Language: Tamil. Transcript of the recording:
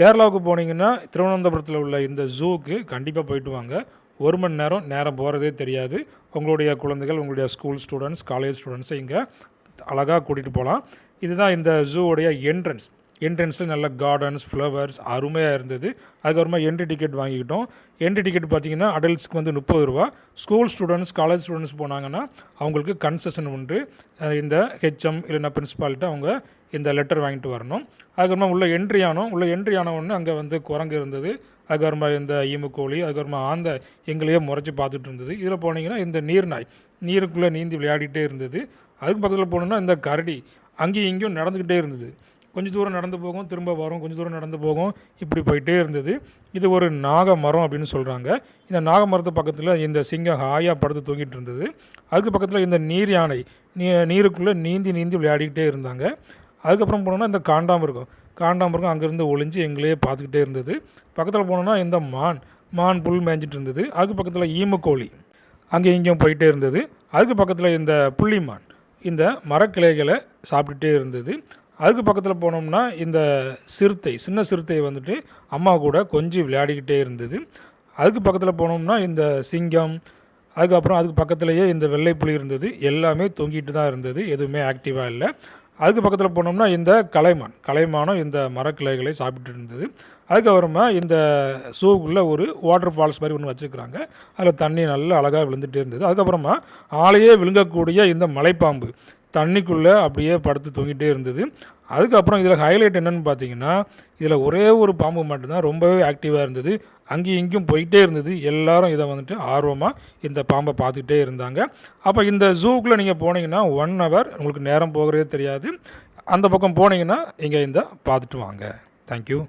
கேரளாவுக்கு போனீங்கன்னா திருவனந்தபுரத்தில் உள்ள இந்த ஜூக்கு கண்டிப்பாக போயிட்டு வாங்க. 1 மணி நேரம் போகிறதே தெரியாது. உங்களுடைய குழந்தைகள், உங்களுடைய ஸ்கூல் ஸ்டூடெண்ட்ஸ், காலேஜ் ஸ்டூடெண்ட்ஸை இங்கே அழகாக கூட்டிகிட்டு போகலாம். இதுதான் இந்த ஜூவோடைய என்ட்ரன்ஸில் நல்ல கார்டன்ஸ், ஃப்ளவர்ஸ் அருமையாக இருந்தது. அதுக்கப்புறமா என்ட்ரி டிக்கெட் வாங்கிக்கிட்டோம். என்ட்ரி டிக்கெட் பார்த்திங்கன்னா அடல்ட்ஸ்க்கு வந்து 30 ரூபா. ஸ்கூல் ஸ்டூடெண்ட்ஸ், காலேஜ் ஸ்டூடெண்ட்ஸ் போனாங்கன்னா அவங்களுக்கு கன்செஷன் உண்டு. இந்த ஹெச்எம் இல்லைன்னா பிரின்ஸிபால்கிட்ட அவங்க இந்த லெட்டர் வாங்கிட்டு வரணும். அதுக்கப்புறமா உள்ள என்ட்ரி ஆன உடனே அங்கே வந்து குரங்கு இருந்தது. அதுக்கப்புறமா இந்த ஈமுக்கோழி, அதுக்கப்புறமா எங்களையே முறைச்சி பார்த்துட்டு இருந்தது. இதில் போனீங்கன்னா இந்த நீருக்குள்ளே நீந்தி விளையாடிட்டே இருந்தது. அதுக்கு பக்கத்தில் போனோன்னா இந்த கரடி அங்கேயும் இங்கேயும் நடந்துக்கிட்டே இருந்தது. கொஞ்சம் தூரம் நடந்து போகும், திரும்ப வரும், கொஞ்சம் தூரம் நடந்து போகும், இப்படி போயிட்டே இருந்தது. இது ஒரு நாக மரம் அப்படின்னு சொல்கிறாங்க. இந்த நாக மரத்து பக்கத்தில் இந்த சிங்கம் ஹாயாக படுத்து தூங்கிட்டு இருந்தது. அதுக்கு பக்கத்தில் இந்த நீர் யானை நீருக்குள்ளே நீந்தி விளையாடிக்கிட்டே இருந்தாங்க. அதுக்கப்புறம் போனோன்னா இந்த காண்டாமிருகம் அங்கேருந்து ஒளிஞ்சு எங்களையே பார்த்துக்கிட்டே இருந்தது. பக்கத்தில் போனோன்னா இந்த மான் புல் மேய்ஞ்சிட்டு இருந்தது. அதுக்கு பக்கத்தில் ஈமுக்கோழி அங்கே இங்கேயும் போயிட்டே இருந்தது. அதுக்கு பக்கத்தில் இந்த புள்ளிமான் இந்த மரக்கிளைகளை சாப்பிட்டுட்டே இருந்தது. அதுக்கு பக்கத்தில் போனோம்னா இந்த சின்ன சிறுத்தை வந்துட்டு அம்மா கூட கொஞ்சம் விளையாடிக்கிட்டே இருந்தது. அதுக்கு பக்கத்தில் போனோம்னா இந்த சிங்கம், அதுக்கு பக்கத்துலேயே இந்த வெள்ளை புலி இருந்தது. எல்லாமே தொங்கிட்டு தான் இருந்தது, எதுவுமே ஆக்டிவாக இல்லை. அதுக்கு பக்கத்தில் போனோம்னா இந்த கலைமானும் இந்த மரக்கிளைகளை சாப்பிட்டு இருந்தது. அதுக்கப்புறமா இந்த ஷூக்குள்ளே ஒரு வாட்டர் ஃபால்ஸ் மாதிரி ஒன்று வச்சுருக்குறாங்க. அதில் தண்ணி நல்லா அழகாக விழுந்துகிட்டே இருந்தது. அதுக்கப்புறமா ஆளையே விழுங்கக்கூடிய இந்த மலைப்பாம்பு தண்ணிக்குள்ளே அப்படியே படுத்து தூங்கிட்டே இருந்தது. அதுக்கப்புறம் இதில் ஹைலைட் என்னென்னு பார்த்தீங்கன்னா, இதில் ஒரே ஒரு பாம்பு மட்டும்தான் ரொம்பவே ஆக்டிவாக இருந்தது. அங்கேயும் இங்கேயும் போயிட்டே இருந்தது. எல்லாரும் இதை வந்துட்டு ஆர்வமாக இந்த பாம்பை பார்த்துக்கிட்டே இருந்தாங்க. அப்போ இந்த ஜூக்குள்ளே நீங்கள் போனீங்கன்னா 1 ஹவர் உங்களுக்கு நேரம் போகிறதே தெரியாது. அந்த பக்கம் போனீங்கன்னா இங்கே பார்த்துட்டு வாங்க. தேங்க்யூ.